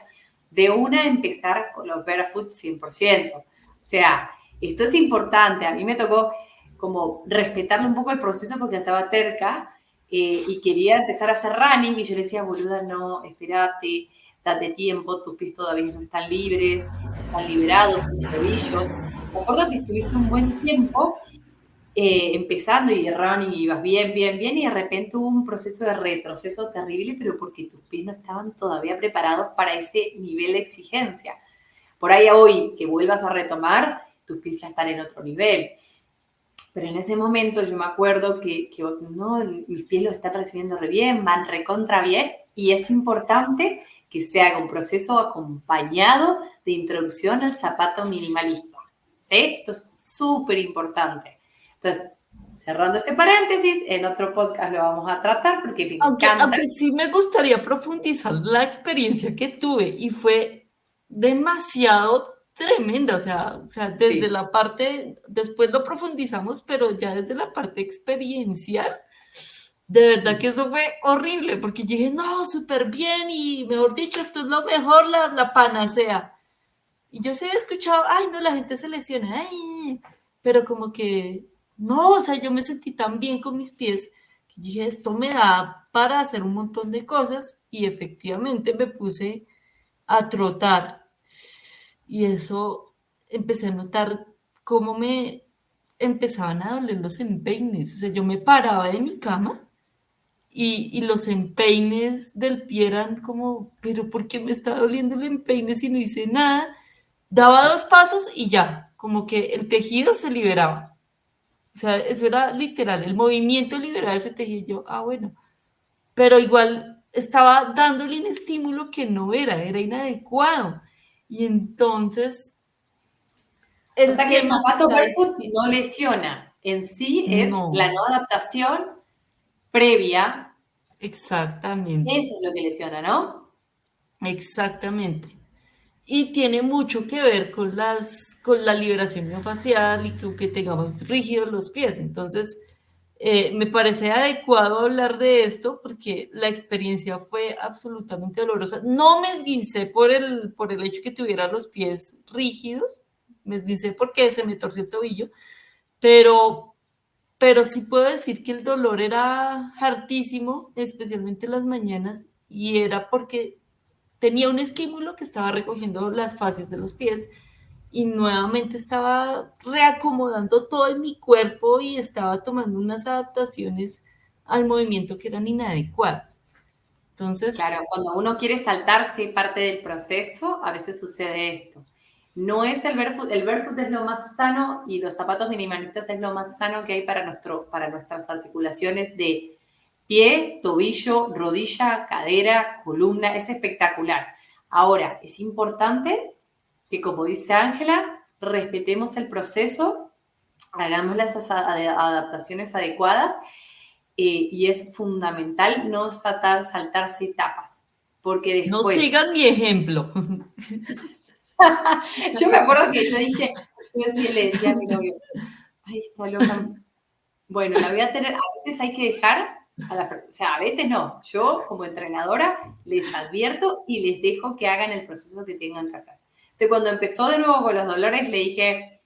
de una empezar con los barefoot 100%. O sea, esto es importante, a mí me tocó como respetarle un poco el proceso porque estaba terca y quería empezar a hacer running y yo le decía, boluda, no, espérate, date tiempo, tus pies todavía no están libres, están liberados, tus tobillos. Me acuerdo que estuviste un buen tiempo empezando y running y ibas bien, bien, bien, y de repente hubo un proceso de retroceso terrible, pero porque tus pies no estaban todavía preparados para ese nivel de exigencia. Por ahí a hoy que vuelvas a retomar, tus pies ya están en otro nivel. Pero en ese momento yo me acuerdo que vos, no, mis pies lo están recibiendo re bien, van recontra bien, y es importante que se haga un proceso acompañado de introducción al zapato minimalista. ¿Sí? Esto es súper importante. Entonces, cerrando ese paréntesis, en otro podcast lo vamos a tratar porque me encanta. Aunque sí me gustaría profundizar la experiencia que tuve y fue demasiado tremenda, o sea, desde Sí. la parte, después lo profundizamos, pero ya desde la parte experiencial, de verdad que eso fue horrible, porque yo dije, no, súper bien y mejor dicho, esto es lo mejor, la panacea. Y yo se había escuchado, ay, no, la gente se lesiona, ay, pero como que, no, o sea, yo me sentí tan bien con mis pies que dije, esto me da para hacer un montón de cosas y efectivamente me puse a trotar y eso empecé a notar cómo me empezaban a doler los empeines, o sea, yo me paraba de mi cama y los empeines del pie eran como, pero ¿por qué me está doliendo el empeine si no hice nada? Daba 2 pasos y ya, como que el tejido se liberaba. O sea, eso era literal, el movimiento liberaba ese tejido. Yo, bueno, pero igual estaba dándole un estímulo que no era inadecuado. Y entonces O el sea que el tema que zapato está barefoot no lesiona. En sí es la no, no adaptación previa. exactamente, Eso es lo que lesiona, ¿no? exactamente. Y tiene mucho que ver con la liberación miofascial y con que tengamos rígidos los pies. Entonces, me parece adecuado hablar de esto porque la experiencia fue absolutamente dolorosa. No me esguincé por el hecho que tuviera los pies rígidos, me esguincé porque se me torció el tobillo, pero, pero sí puedo decir que el dolor era hartísimo, especialmente en las mañanas, y era porque tenía un estímulo que estaba recogiendo las fases de los pies y nuevamente estaba reacomodando todo en mi cuerpo y estaba tomando unas adaptaciones al movimiento que eran inadecuadas. Entonces, Claro, cuando uno quiere saltarse parte del proceso, a veces sucede esto. No es el barefoot es lo más sano y los zapatos minimalistas es lo más sano que hay para nuestras articulaciones de pie, tobillo, rodilla, cadera, columna, es espectacular. Ahora, es importante que, como dice Ángela, respetemos el proceso, hagamos las adaptaciones adecuadas y es fundamental no saltarse etapas, porque no después, sigan mi ejemplo. yo me acuerdo que le decía a mi novio, ay, está loca, bueno, la voy a tener, a veces hay que dejar, o sea, a veces no, yo como entrenadora les advierto y les dejo que hagan el proceso que tengan que hacer. Entonces, cuando empezó de nuevo con los dolores, le dije,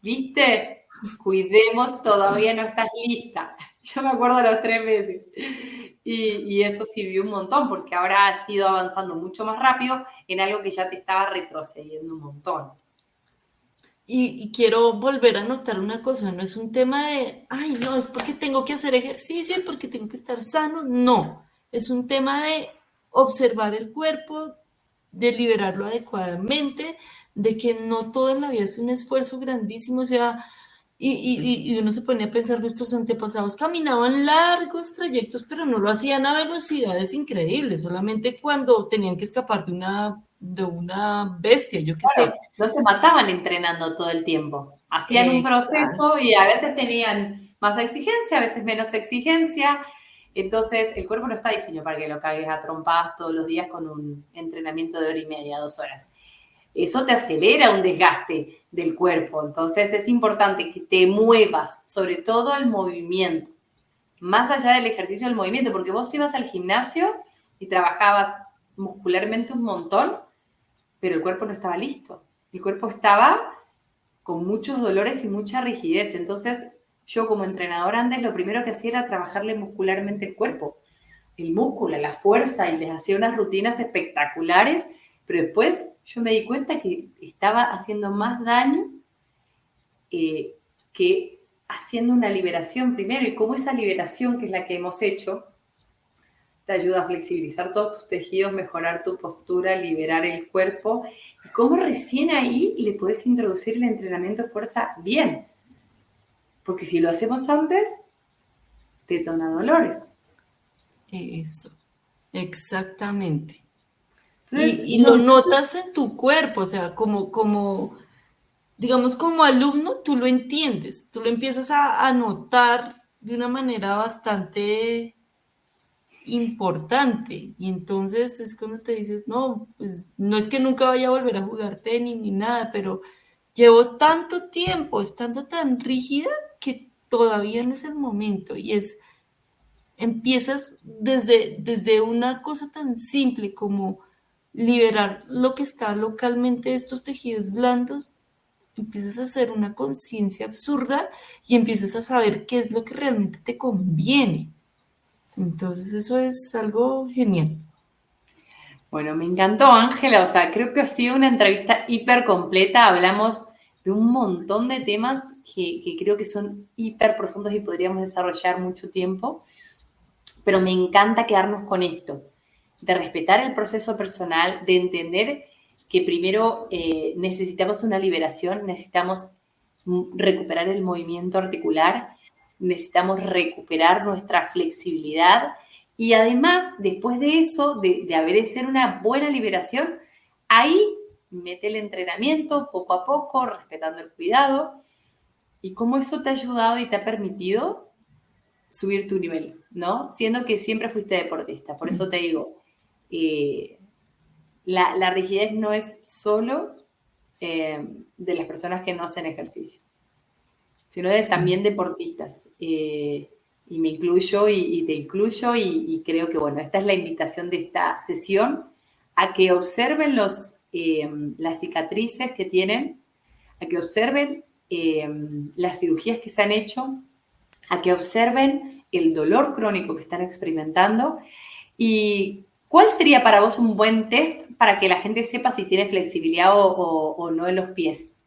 ¿viste? Cuidemos, todavía no estás lista. Yo me acuerdo de los 3 meses. Y eso sirvió un montón, porque ahora has ido avanzando mucho más rápido en algo que ya te estaba retrocediendo un montón. Y quiero volver a notar una cosa, no es un tema de, ay, no, es porque tengo que hacer ejercicio y porque tengo que estar sano, no, es un tema de observar el cuerpo, de liberarlo adecuadamente, de que no todo en la vida es un esfuerzo grandísimo, o sea, y uno se pone a pensar, nuestros antepasados caminaban largos trayectos, pero no lo hacían a velocidades increíbles, solamente cuando tenían que escapar de una bestia, yo qué Claro, sé. no se mataban entrenando todo el tiempo. Hacían un Exacto. proceso y a veces tenían más exigencia, a veces menos exigencia. Entonces, el cuerpo no está diseñado para que lo cagues a trompadas todos los días con un entrenamiento de 1 hora y media, 2 horas. Eso te acelera un desgaste del cuerpo. Entonces, es importante que te muevas, sobre todo el movimiento, más allá del ejercicio del movimiento, porque vos ibas al gimnasio y trabajabas muscularmente un montón, pero el cuerpo no estaba listo. El cuerpo estaba con muchos dolores y mucha rigidez. Entonces, yo como entrenadora antes lo primero que hacía era trabajarle muscularmente el cuerpo, el músculo, la fuerza, y les hacía unas rutinas espectaculares, pero después yo me di cuenta que estaba haciendo más daño que haciendo una liberación primero, y como esa liberación, que es la que hemos hecho, te ayuda a flexibilizar todos tus tejidos, mejorar tu postura, liberar el cuerpo, y cómo recién ahí le puedes introducir el entrenamiento de fuerza bien, porque si lo hacemos antes, detona dolores. Eso, exactamente. Entonces, Y lo nosotros, notas en tu cuerpo, o sea, digamos, como alumno, tú lo entiendes, tú lo empiezas a notar de una manera bastante importante. Y entonces es cuando te dices, no, pues no es que nunca vaya a volver a jugar tenis ni nada, pero llevo tanto tiempo estando tan rígida que todavía no es el momento. Y empiezas desde una cosa tan simple como liberar lo que está localmente de estos tejidos blandos, empiezas a hacer una conciencia absurda y empiezas a saber qué es lo que realmente te conviene. Entonces eso es algo genial. bueno, me encantó, Ángela, o sea, creo que ha sido una entrevista hiper completa, hablamos de un montón de temas que creo que son hiper profundos y podríamos desarrollar mucho tiempo, pero me encanta quedarnos con esto, de respetar el proceso personal, de entender que primero necesitamos una liberación, necesitamos recuperar el movimiento articular, necesitamos recuperar nuestra flexibilidad, y además, después de eso, de haber sido una buena liberación, ahí mete el entrenamiento poco a poco, respetando el cuidado, y cómo eso te ha ayudado y te ha permitido subir tu nivel, ¿no? Siendo que siempre fuiste deportista. Por eso te digo, eh, la rigidez no es solo de las personas que no hacen ejercicio, sino de también deportistas. Y me incluyo y te incluyo, y creo que, bueno, esta es la invitación de esta sesión, a que observen las cicatrices que tienen, a que observen las cirugías que se han hecho, a que observen el dolor crónico que están experimentando, y ¿Cuál sería para vos un buen test para que la gente sepa si tiene flexibilidad o no en los pies?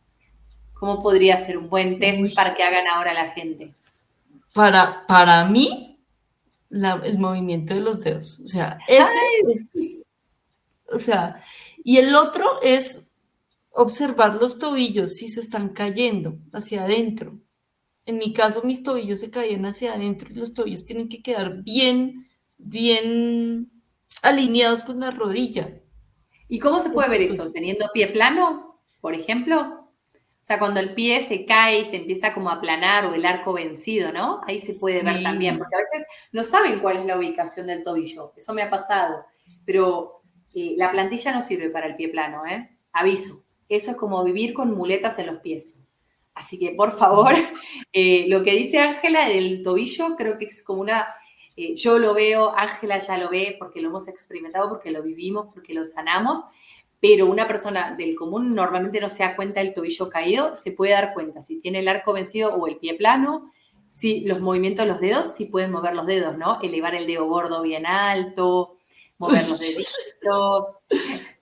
¿Cómo podría ser un buen Uy, test para que hagan ahora la gente? para mí, el movimiento de los dedos. O sea, ese Ay, sí. es, o sea, y el otro es observar los tobillos si se están cayendo hacia adentro. En mi caso, mis tobillos se caían hacia adentro y los tobillos tienen que quedar bien, bien alineados con la rodilla. ¿Y cómo se puede ver Esto eso? es- ¿Teniendo pie plano, por ejemplo? O sea, cuando el pie se cae y se empieza como a aplanar o el arco vencido, ¿no? Ahí se puede ver también, Sí, porque a veces no saben cuál es la ubicación del tobillo. Eso me ha pasado. Pero la plantilla no sirve para el pie plano, ¿eh? Aviso. Eso es como vivir con muletas en los pies. Así que, por favor, lo que dice Ángela del tobillo, creo que es como una yo lo veo, Ángela ya lo ve porque lo hemos experimentado, porque lo vivimos, porque lo sanamos, pero una persona del común normalmente no se da cuenta del tobillo caído, se puede dar cuenta si tiene el arco vencido o el pie plano, si los movimientos de los dedos, si pueden mover los dedos, ¿no? Elevar el dedo gordo bien alto, mover los deditos.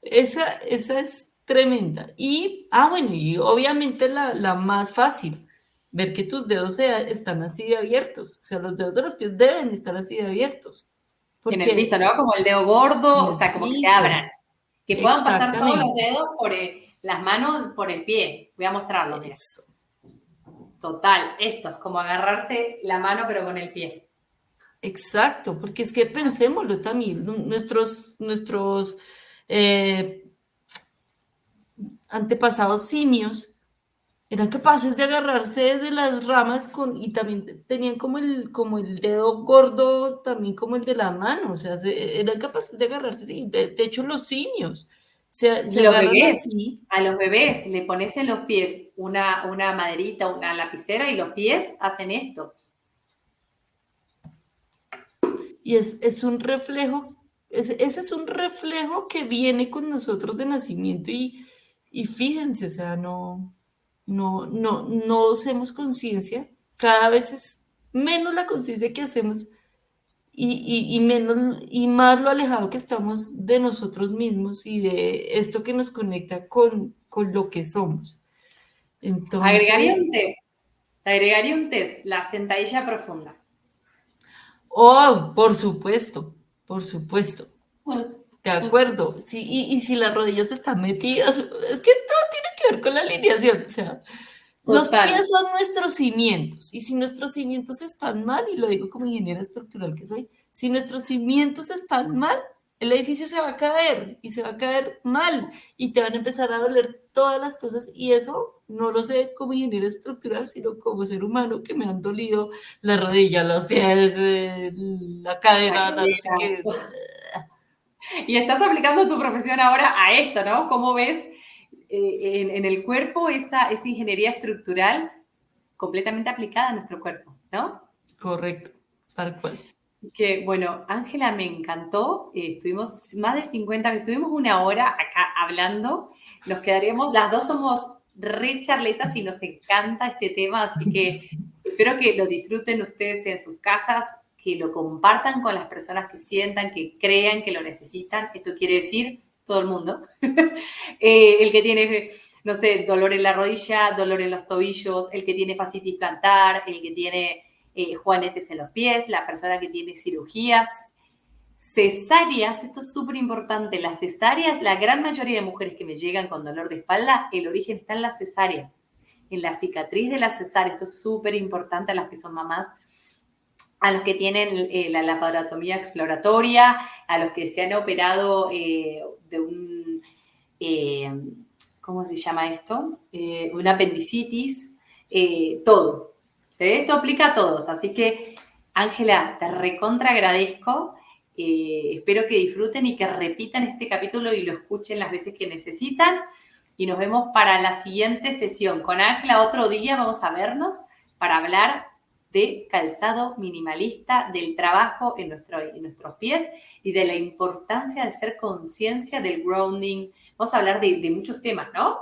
esa es tremenda. Y, bueno, y obviamente la más fácil, ver que tus dedos están así de abiertos. O sea, los dedos de los pies deben estar así de abiertos. En el piso, Porque ¿no? Como el dedo en gordo, o el sea, como que se piso, abran. Que puedan pasar todos los exactamente. dedos por las manos por el pie. Voy a mostrarlo, mira. Eso. Total, esto es como agarrarse la mano pero con el pie. Exacto, porque es que pensémoslo también, nuestros eh, antepasados simios eran capaces de agarrarse de las ramas y también tenían como el dedo gordo, también como el de la mano, o sea, eran capaces de agarrarse, sí, de hecho los simios se Y los agarran bebés, así a los bebés le pones en los pies una maderita, una lapicera y los pies hacen esto. y es un reflejo, ese es un reflejo que viene con nosotros de nacimiento y fíjense, o sea, no hacemos conciencia, cada vez es menos la conciencia que hacemos y menos y más lo alejado que estamos de nosotros mismos y de esto que nos conecta con lo que somos. Agregaría Entonces, un test, te agregaría un test, la sentadilla profunda. oh, por supuesto. De acuerdo, sí, y si las rodillas están metidas, es que todo tiene que ver con la alineación, o sea, los Total. pies son nuestros cimientos, y si nuestros cimientos están mal, y lo digo como ingeniera estructural que soy, si nuestros cimientos están mal, el edificio se va a caer, y se va a caer mal, y te van a empezar a doler todas las cosas, y eso no lo sé como ingeniera estructural, sino como ser humano, que me han dolido las rodillas, los pies, la La cadera, la no sé cadera. qué. Y estás aplicando tu profesión ahora a esto, ¿no? ¿Cómo ves en el cuerpo esa ingeniería estructural completamente aplicada a nuestro cuerpo, ¿no? Correcto, tal cual. Así que, bueno, Ángela, me encantó. Estuvimos más de 50, estuvimos una hora acá hablando. Nos quedaríamos, las dos somos re charletas y nos encanta este tema, así que espero que lo disfruten ustedes en sus casas, que lo compartan con las personas que sientan, que crean que lo necesitan. Esto quiere decir todo el mundo. El que tiene, no sé, dolor en la rodilla, dolor en los tobillos, el que tiene fascitis plantar, el que tiene juanetes en los pies, la persona que tiene cirugías, cesáreas, esto es súper importante, las cesáreas, la gran mayoría de mujeres que me llegan con dolor de espalda, el origen está en la cesárea, en la cicatriz de la cesárea, esto es súper importante a las que son mamás, a los que tienen la laparotomía exploratoria, a los que se han operado de un, eh, ¿cómo se llama esto? Una apendicitis, todo. Esto aplica a todos, así que Ángela, te recontra agradezco. Espero que disfruten y que repitan este capítulo y lo escuchen las veces que necesitan. Y nos vemos para la siguiente sesión. Con Ángela otro día vamos a vernos para hablar de calzado minimalista, del trabajo en nuestros pies y de la importancia de ser conciencia del grounding. Vamos a hablar de muchos temas, ¿no?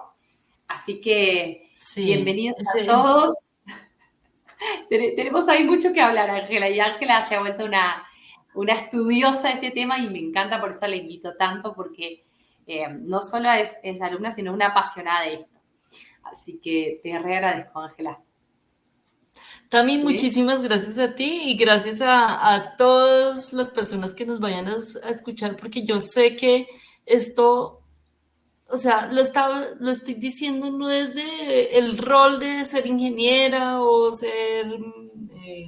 Así que Sí, bienvenidos a todos. Tenemos ahí mucho que hablar, Ángela, y Ángela se ha vuelto una estudiosa de este tema y me encanta, por eso la invito tanto, porque no solo es alumna, sino una apasionada de esto. Así que te re agradezco, Ángela. Tami, ¿Sí? muchísimas gracias a ti y gracias a todas las personas que nos vayan a escuchar, porque yo sé que esto, o sea, lo estoy diciendo no desde el rol de ser ingeniera o ser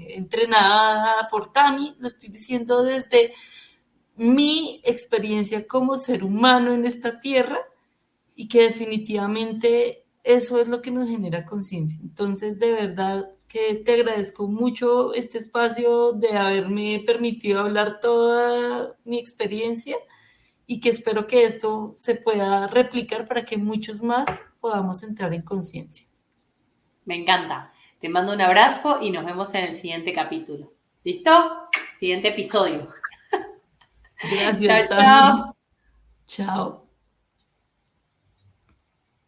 entrenada por Tami, lo estoy diciendo desde mi experiencia como ser humano en esta tierra y que definitivamente eso es lo que nos genera conciencia. Entonces, de verdad que te agradezco mucho este espacio de haberme permitido hablar toda mi experiencia y que espero que esto se pueda replicar para que muchos más podamos entrar en conciencia. Me encanta. Te mando un abrazo y nos vemos en el siguiente capítulo. ¿Listo? Siguiente episodio. Gracias, Chao, Tami. chao. Chao.